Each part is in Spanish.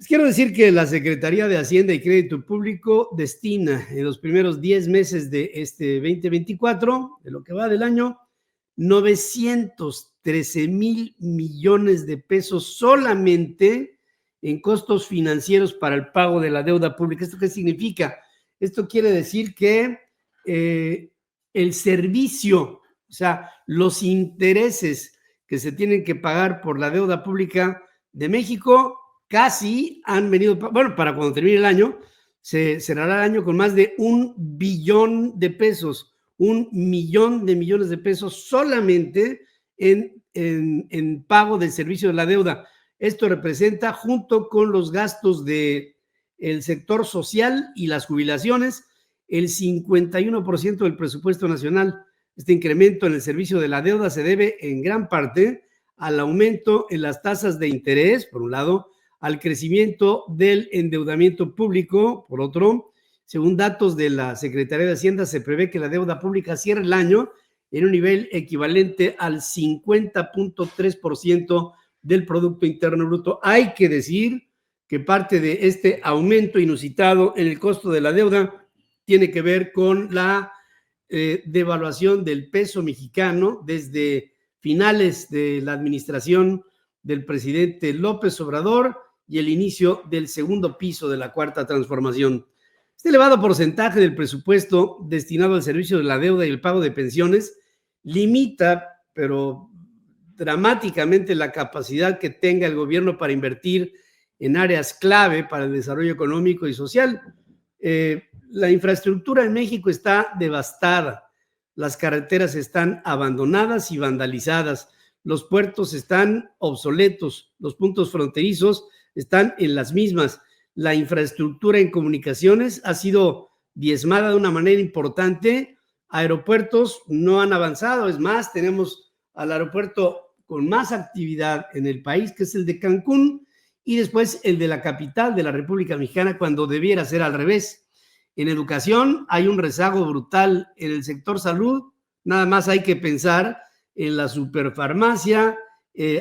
Les quiero decir que la Secretaría de Hacienda y Crédito Público destina en los primeros 10 meses de este 2024, de lo que va del año, 913,000 millones de pesos solamente en costos financieros para el pago de la deuda pública. ¿Esto qué significa? Esto quiere decir que el servicio, o sea, los intereses que se tienen que pagar por la deuda pública de México casi han venido, bueno, para cuando termine el año, se cerrará el año con más de 1 billón de pesos, 1 millón de millones de pesos solamente en pago del servicio de la deuda. Esto representa, junto con los gastos del sector social y las jubilaciones, el 51% del presupuesto nacional. Este incremento en el servicio de la deuda se debe en gran parte al aumento en las tasas de interés, por un lado, al crecimiento del endeudamiento público, por otro. Según datos de la Secretaría de Hacienda, se prevé que la deuda pública cierre el año en un nivel equivalente al 50.3% del Producto Interno Bruto. Hay que decir que parte de este aumento inusitado en el costo de la deuda tiene que ver con la devaluación del peso mexicano desde finales de la administración del presidente López Obrador y el inicio del segundo piso de la Cuarta Transformación. Este elevado porcentaje del presupuesto destinado al servicio de la deuda y el pago de pensiones limita, pero dramáticamente, la capacidad que tenga el gobierno para invertir en áreas clave para el desarrollo económico y social. La infraestructura en México está devastada, las carreteras están abandonadas y vandalizadas, los puertos están obsoletos, los puntos fronterizos están en las mismas. La infraestructura en comunicaciones ha sido diezmada de una manera importante. Aeropuertos no han avanzado. Es más, tenemos al aeropuerto con más actividad en el país, que es el de Cancún, y después el de la capital de la República Mexicana, cuando debiera ser al revés. En educación hay un rezago brutal. En el sector salud, nada más hay que pensar en la superfarmacia,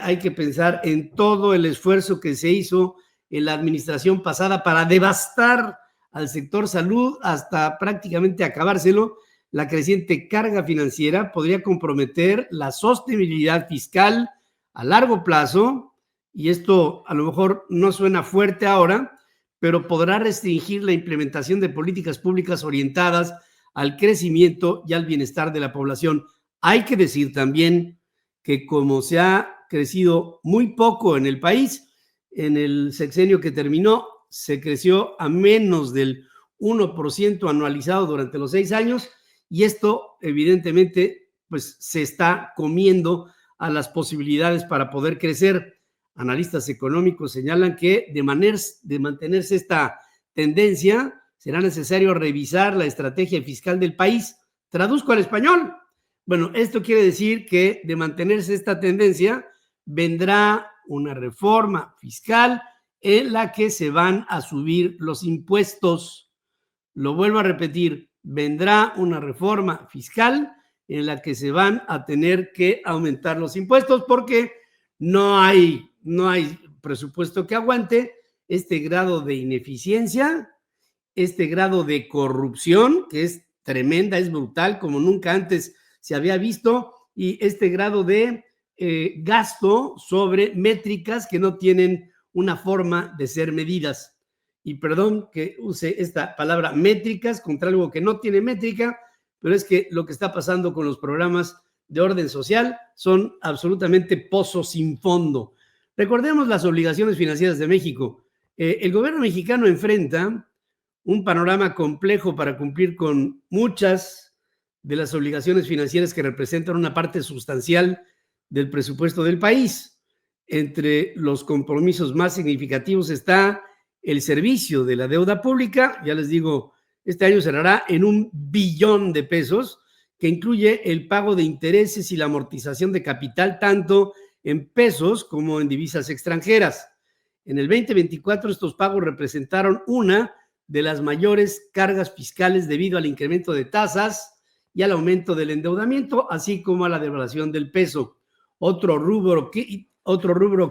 hay que pensar en todo el esfuerzo que se hizo en la administración pasada para devastar al sector salud hasta prácticamente acabárselo. La creciente carga financiera podría comprometer la sostenibilidad fiscal a largo plazo, y esto a lo mejor no suena fuerte ahora, pero podrá restringir la implementación de políticas públicas orientadas al crecimiento y al bienestar de la población. Hay que decir también que como se ha crecido muy poco en el país, en el sexenio que terminó se creció a menos del 1% anualizado durante los 6 años, y esto evidentemente pues se está comiendo a las posibilidades para poder crecer. Analistas económicos señalan que de mantenerse esta tendencia será necesario revisar la estrategia fiscal del país. Traduzco al español. Bueno, esto quiere decir que de mantenerse esta tendencia vendrá una reforma fiscal en la que se van a subir los impuestos. Lo vuelvo a repetir, vendrá una reforma fiscal en la que se van a tener que aumentar los impuestos porque no hay presupuesto que aguante este grado de ineficiencia, este grado de corrupción, que es tremenda, es brutal, como nunca antes se había visto, y este grado de gasto sobre métricas que no tienen una forma de ser medidas. Y perdón que use esta palabra métricas contra algo que no tiene métrica, pero es que lo que está pasando con los programas de orden social son absolutamente pozos sin fondo. Recordemos las obligaciones financieras de México. El gobierno mexicano enfrenta un panorama complejo para cumplir con muchas de las obligaciones financieras que representan una parte sustancial del presupuesto del país. Entre los compromisos más significativos está el servicio de la deuda pública. Ya les digo, este año cerrará en 1 billón de pesos, que incluye el pago de intereses y la amortización de capital, tanto en pesos como en divisas extranjeras. En el 2024 estos pagos representaron una de las mayores cargas fiscales debido al incremento de tasas y al aumento del endeudamiento, así como a la devaluación del peso. Otro rubro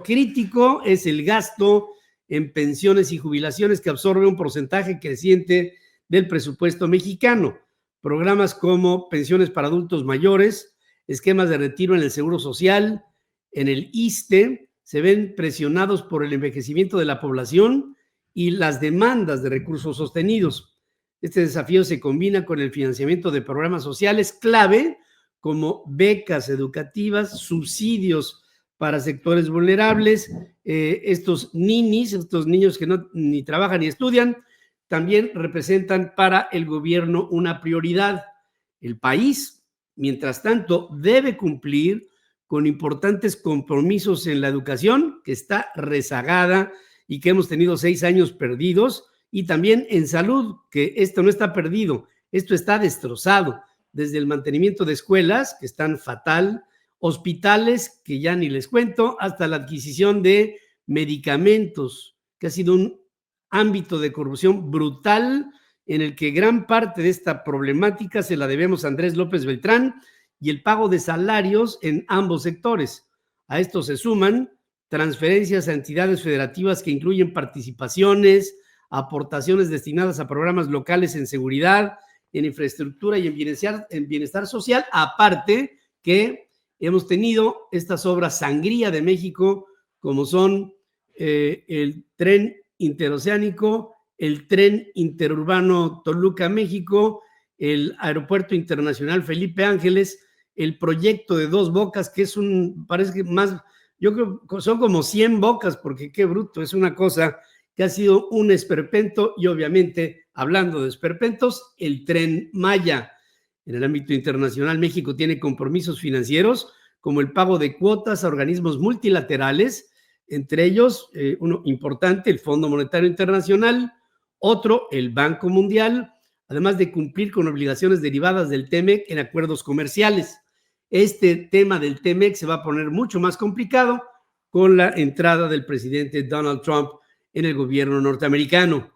crítico es el gasto en pensiones y jubilaciones, que absorbe un porcentaje creciente del presupuesto mexicano. Programas como pensiones para adultos mayores, esquemas de retiro en el Seguro Social, en el ISSSTE, se ven presionados por el envejecimiento de la población y las demandas de recursos sostenidos. Este desafío se combina con el financiamiento de programas sociales clave como becas educativas, subsidios para sectores vulnerables, estos ninis, estos niños que no ni trabajan ni estudian, también representan para el gobierno una prioridad. El país, mientras tanto, debe cumplir con importantes compromisos en la educación, que está rezagada y que hemos tenido 6 años perdidos, y también en salud, que esto no está perdido, esto está destrozado, desde el mantenimiento de escuelas, que están fatal, hospitales, que ya ni les cuento, hasta la adquisición de medicamentos, que ha sido un ámbito de corrupción brutal en el que gran parte de esta problemática se la debemos a Andrés López Beltrán y el pago de salarios en ambos sectores. A esto se suman transferencias a entidades federativas que incluyen participaciones, aportaciones destinadas a programas locales en seguridad, en infraestructura y en bienestar social, aparte que hemos tenido estas obras sangría de México, como son el tren interoceánico, el tren interurbano Toluca-México, el aeropuerto internacional Felipe Ángeles, el proyecto de Dos Bocas, que es parece que más, yo creo que son como 100 bocas, porque qué bruto, es una cosa que ha sido un esperpento, y obviamente, hablando de esperpentos, el Tren Maya. En el ámbito internacional, México tiene compromisos financieros como el pago de cuotas a organismos multilaterales, entre ellos uno importante, el Fondo Monetario Internacional, otro, el Banco Mundial, además de cumplir con obligaciones derivadas del TEMEC en acuerdos comerciales. Este tema del TEMEC se va a poner mucho más complicado con la entrada del presidente Donald Trump en el gobierno norteamericano.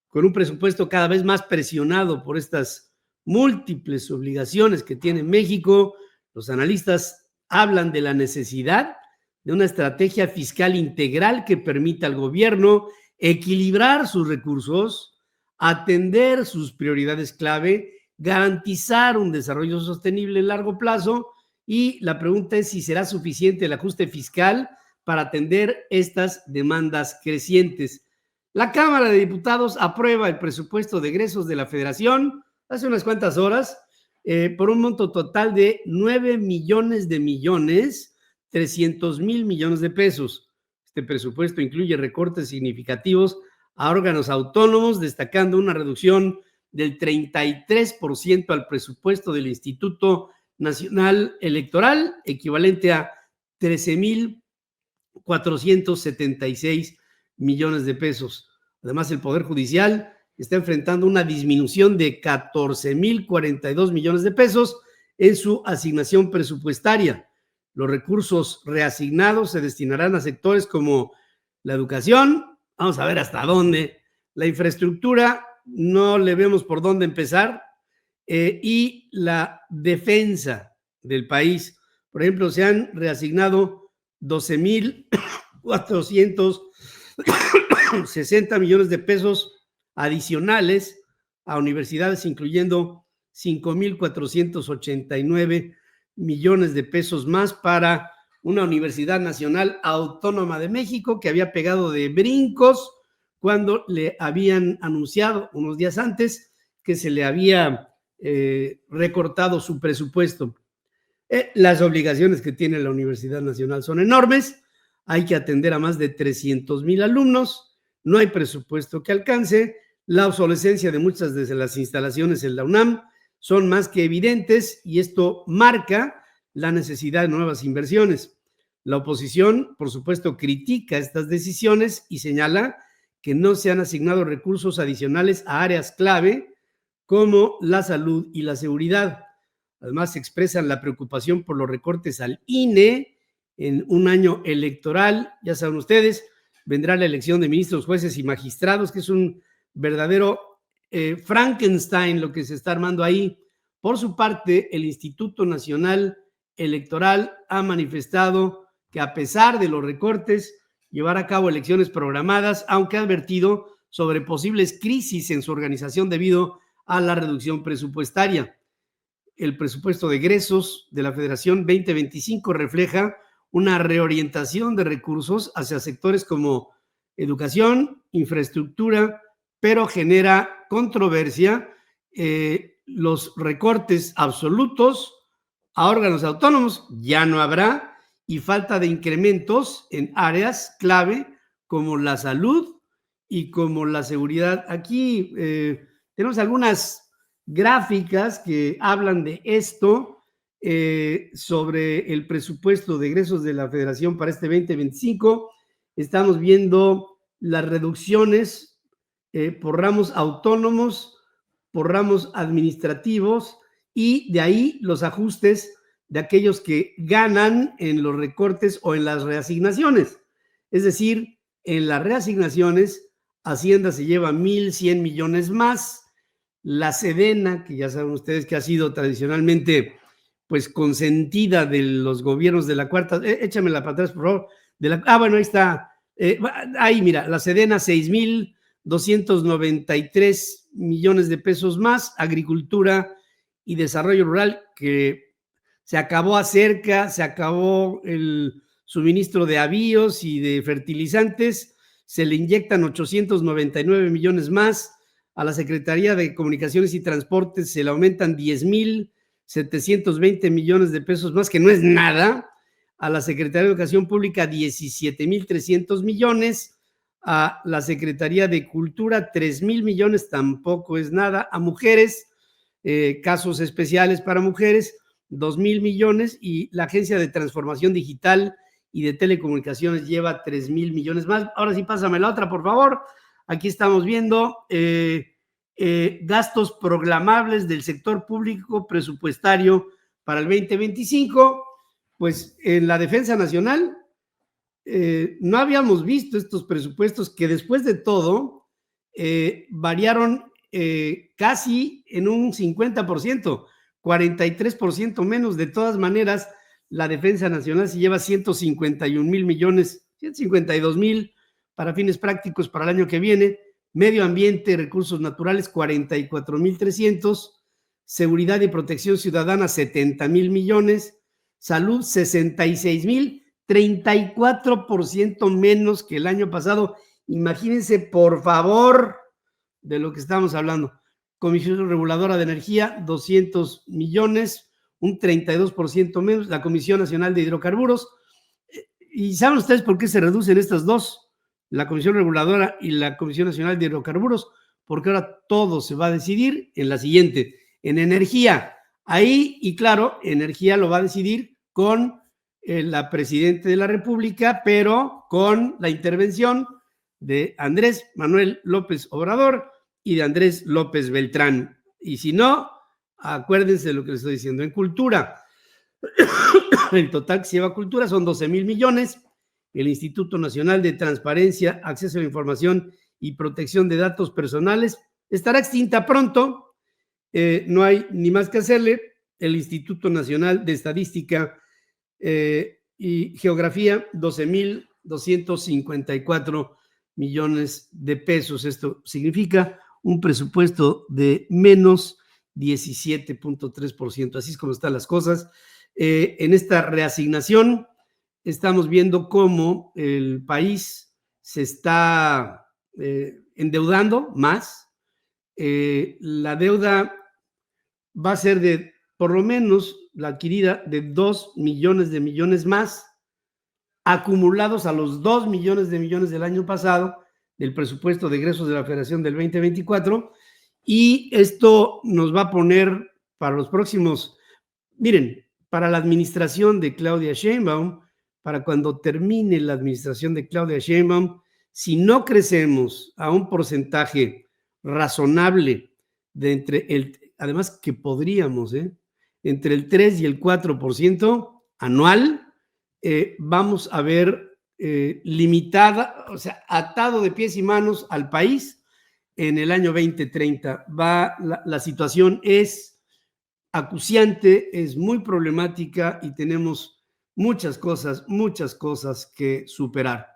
Con un presupuesto cada vez más presionado por estas múltiples obligaciones que tiene México, los analistas hablan de la necesidad de una estrategia fiscal integral que permita al gobierno equilibrar sus recursos, atender sus prioridades clave, garantizar un desarrollo sostenible en largo plazo, y la pregunta es si será suficiente el ajuste fiscal para atender estas demandas crecientes. La Cámara de Diputados aprueba el presupuesto de egresos de la Federación hace unas cuantas horas por un monto total de 9.300.000 millones de pesos. Este presupuesto incluye recortes significativos a órganos autónomos, destacando una reducción del 33% al presupuesto del Instituto Nacional Electoral, equivalente a 13.476 millones de pesos. Además, el Poder Judicial está enfrentando una disminución de 14.042 millones de pesos en su asignación presupuestaria. Los recursos reasignados se destinarán a sectores como la educación, vamos a ver hasta dónde, la infraestructura, no le vemos por dónde empezar, y la defensa del país. Por ejemplo, se han reasignado 12.460 millones de pesos adicionales a universidades, incluyendo 5.489 millones de pesos más para una Universidad Nacional Autónoma de México, que había pegado de brincos cuando le habían anunciado unos días antes que se le había recortado su presupuesto. Las obligaciones que tiene la Universidad Nacional son enormes. Hay que atender a más de 300,000 alumnos. No hay presupuesto que alcance. La obsolescencia de muchas de las instalaciones en la UNAM son más que evidentes, y esto marca la necesidad de nuevas inversiones. La oposición, por supuesto, critica estas decisiones y señala que no se han asignado recursos adicionales a áreas clave como la salud y la seguridad. Además, expresan la preocupación por los recortes al INE en un año electoral. Ya saben ustedes, vendrá la elección de ministros, jueces y magistrados, que es un verdadero Frankenstein lo que se está armando ahí. Por su parte, el Instituto Nacional Electoral ha manifestado que, a pesar de los recortes, llevar a cabo elecciones programadas, aunque ha advertido sobre posibles crisis en su organización debido a la reducción presupuestaria. El presupuesto de egresos de la Federación 2025 refleja una reorientación de recursos hacia sectores como educación, infraestructura, pero genera controversia los recortes absolutos a órganos autónomos, ya no habrá, y falta de incrementos en áreas clave como la salud y como la seguridad. Aquí tenemos algunas gráficas que hablan de esto sobre el presupuesto de egresos de la Federación para este 2025. Estamos viendo las reducciones por ramos autónomos, por ramos administrativos y de ahí los ajustes de aquellos que ganan en los recortes o en las reasignaciones. Es decir, en las reasignaciones, Hacienda se lleva 1,100 millones más. La Sedena, que ya saben ustedes que ha sido tradicionalmente pues consentida de los gobiernos de la cuarta, échamela para atrás, por favor. Bueno, ahí está. Ahí, mira, la Sedena, 6,293 millones de pesos más. Agricultura y Desarrollo Rural, que se acabó Acerca, se acabó el suministro de avíos y de fertilizantes, se le inyectan 899 millones más. A la Secretaría de Comunicaciones y Transportes se le aumentan 10,720 millones de pesos más, que no es nada. A la Secretaría de Educación Pública, 17,300 millones. A la Secretaría de Cultura, 3,000 millones, tampoco es nada. A mujeres, casos especiales para mujeres, 2,000 millones. Y la Agencia de Transformación Digital y de Telecomunicaciones lleva 3,000 millones más. Ahora sí, pásame la otra, por favor. Aquí estamos viendo gastos programables del sector público presupuestario para el 2025. Pues en la Defensa Nacional no habíamos visto estos presupuestos que después de todo variaron casi en un 50%, 43% menos. De todas maneras, la Defensa Nacional se lleva 151,000 millones, 152,000 para fines prácticos para el año que viene. Medio ambiente, recursos naturales, 44,300. Seguridad y protección ciudadana, 70,000 millones. Salud, 66,000, 34% menos que el año pasado. Imagínense, por favor, de lo que estamos hablando. Comisión Reguladora de Energía, 200 millones, un 32% menos. La Comisión Nacional de Hidrocarburos. ¿Y saben ustedes por qué se reducen estas dos? La Comisión Reguladora y la Comisión Nacional de Hidrocarburos, porque ahora todo se va a decidir en la siguiente, en energía. Ahí, y claro, energía lo va a decidir con la Presidenta de la República, pero con la intervención de Andrés Manuel López Obrador y de Andrés López Beltrán. Y si no, acuérdense de lo que les estoy diciendo. En cultura, el total que se lleva a cultura son 12,000 millones. El Instituto Nacional de Transparencia, Acceso a la Información y Protección de Datos Personales estará extinta pronto. No hay ni más que hacerle. El Instituto Nacional de Estadística y Geografía, 12,254 millones de pesos. Esto significa un presupuesto de menos 17,3%. Así es como están las cosas. En esta reasignación estamos viendo cómo el país se está endeudando más. La deuda va a ser de, por lo menos, la adquirida de 2 millones de millones más, acumulados a los 2 millones de millones del año pasado, del presupuesto de egresos de la Federación del 2024. Y esto nos va a poner para los próximos, miren, para la administración de Claudia Sheinbaum, para cuando termine la administración de Claudia Sheinbaum, si no crecemos a un porcentaje razonable de además que podríamos, entre el 3 y el 4% anual, vamos a ver limitada, o sea, atado de pies y manos al país en el año 2030. La situación es acuciante, es muy problemática y tenemos muchas cosas que superar.